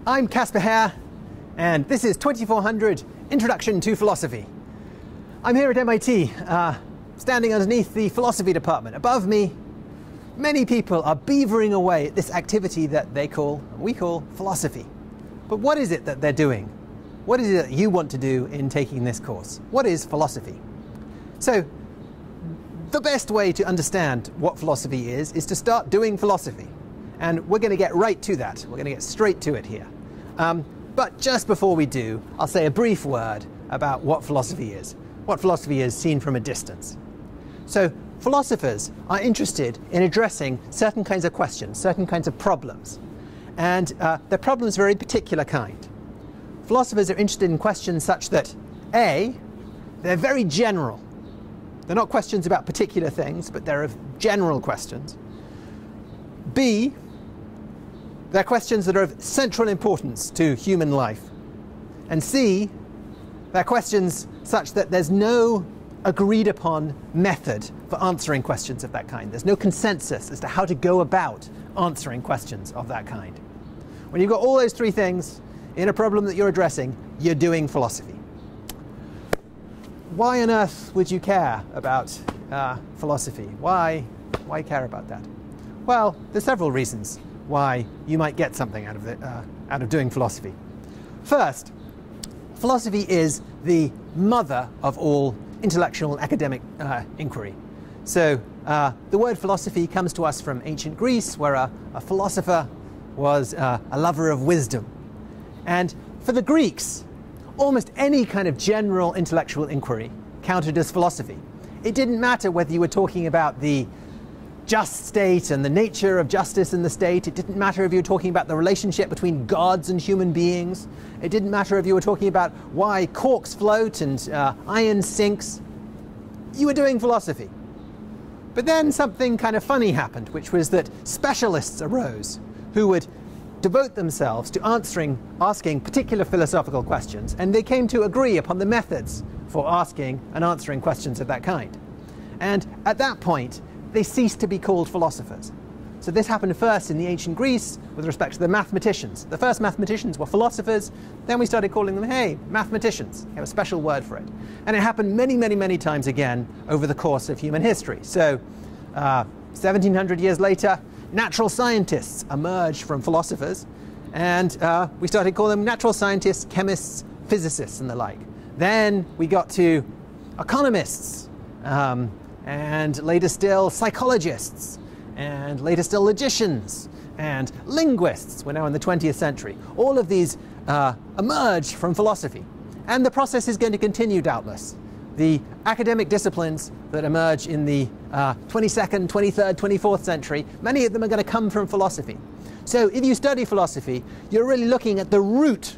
I'm Caspar Hare, and this is 2400 Introduction to Philosophy. I'm here at MIT, standing underneath the philosophy department. Above me, many people are beavering away at this activity that we call philosophy. But what is it that they're doing? What is it that you want to do in taking this course? What is philosophy? So, the best way to understand what philosophy is to start doing philosophy. And we're going to get right to that. We're going to get straight to it here. But just before we do, I'll say a brief word about what philosophy is. What philosophy is seen from a distance. So philosophers are interested in addressing certain kinds of questions, certain kinds of problems. And they're problems of a very particular kind. Philosophers are interested in questions such that, A, they're very general. They're not questions about particular things, but they're general questions. B, they're questions that are of central importance to human life. And C, they're questions such that there's no agreed upon method for answering questions of that kind. There's no consensus as to how to go about answering questions of that kind. When you've got all those three things in a problem that you're addressing, you're doing philosophy. Why on earth would you care about philosophy? Why care about that? Well, there's several reasons why you might get something out of doing philosophy. First, philosophy is the mother of all intellectual and academic inquiry. So the word philosophy comes to us from ancient Greece, where a philosopher was a lover of wisdom. And for the Greeks, almost any kind of general intellectual inquiry counted as philosophy. It didn't matter whether you were talking about the just state and the nature of justice in the state. It didn't matter if you were talking about the relationship between gods and human beings. It didn't matter if you were talking about why corks float and iron sinks. You were doing philosophy. But then something kind of funny happened, which was that specialists arose who would devote themselves to asking particular philosophical questions, and they came to agree upon the methods for asking and answering questions of that kind. And at that point, they ceased to be called philosophers. So this happened first in the ancient Greece with respect to the mathematicians. The first mathematicians were philosophers. Then we started calling them, hey, mathematicians. We have a special word for it. And it happened many, many, many times again over the course of human history. So 1700 years later, natural scientists emerged from philosophers. And we started calling them natural scientists, chemists, physicists, and the like. Then we got to economists, and later still psychologists, and later still logicians, and linguists. We're now in the 20th century. All of these emerged from philosophy. And the process is going to continue, doubtless. The academic disciplines that emerge in the 22nd, 23rd, 24th century, many of them are going to come from philosophy. So if you study philosophy, you're really looking at the root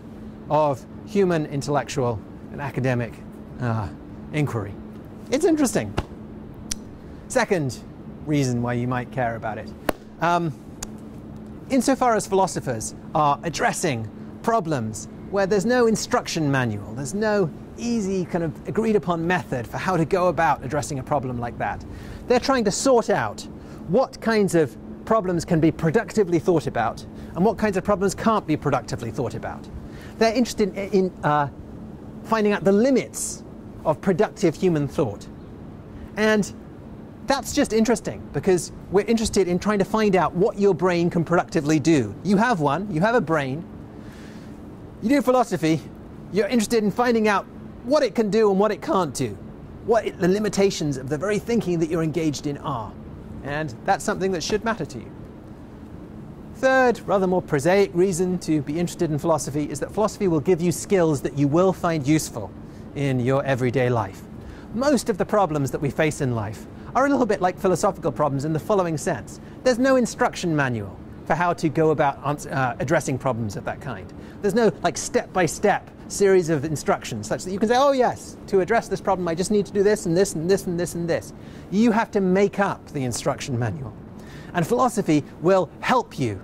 of human intellectual and academic inquiry. It's interesting. Second reason why you might care about it. Insofar as philosophers are addressing problems where there's no instruction manual, there's no easy kind of agreed upon method for how to go about addressing a problem like that. They're trying to sort out what kinds of problems can be productively thought about and what kinds of problems can't be productively thought about. They're interested in finding out the limits of productive human thought. And that's just interesting, because we're interested in trying to find out what your brain can productively do. You have one, you have a brain. You do philosophy, you're interested in finding out what it can do and what it can't do, what the limitations of the very thinking that you're engaged in are. And that's something that should matter to you. Third, rather more prosaic reason to be interested in philosophy is that philosophy will give you skills that you will find useful in your everyday life. Most of the problems that we face in life are a little bit like philosophical problems in the following sense. There's no instruction manual for how to go about addressing problems of that kind. There's no step-by-step series of instructions such that you can say, oh yes, to address this problem I just need to do this and this and this and this and this. You have to make up the instruction manual. And philosophy will help you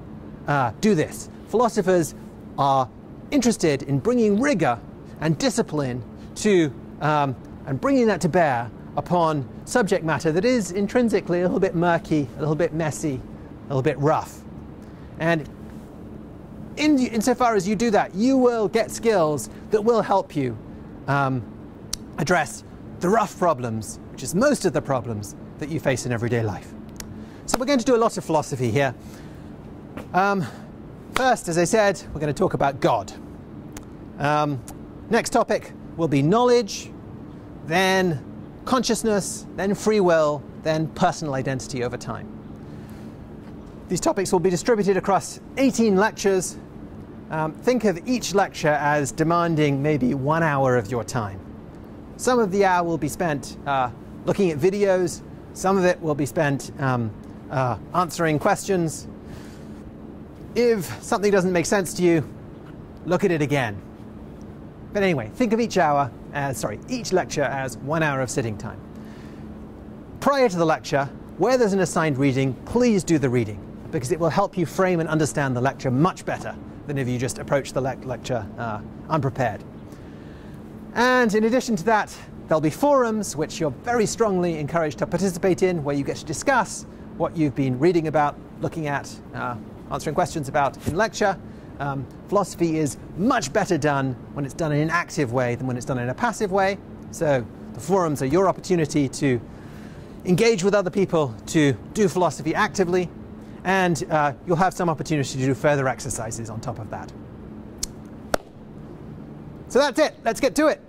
do this. Philosophers are interested in bringing rigor and discipline to, and bringing that to bear upon subject matter that is intrinsically a little bit murky, a little bit messy, a little bit rough. And insofar as you do that, you will get skills that will help you address the rough problems, which is most of the problems that you face in everyday life. So we're going to do a lot of philosophy here. First, as I said, we're going to talk about God. Next topic will be knowledge, then consciousness, then free will, then personal identity over time. These topics will be distributed across 18 lectures. Think of each lecture as demanding maybe 1 hour of your time. Some of the hour will be spent looking at videos. Some of it will be spent answering questions. If something doesn't make sense to you, look at it again. But anyway, think of each lecture as 1 hour of sitting time. Prior to the lecture, where there's an assigned reading, please do the reading, because it will help you frame and understand the lecture much better than if you just approach the lecture unprepared. And in addition to that, there'll be forums, which you're very strongly encouraged to participate in, where you get to discuss what you've been reading about, looking at, answering questions about in lecture. Philosophy is much better done when it's done in an active way than when it's done in a passive way. So the forums are your opportunity to engage with other people, to do philosophy actively, and you'll have some opportunity to do further exercises on top of that. So that's it. Let's get to it.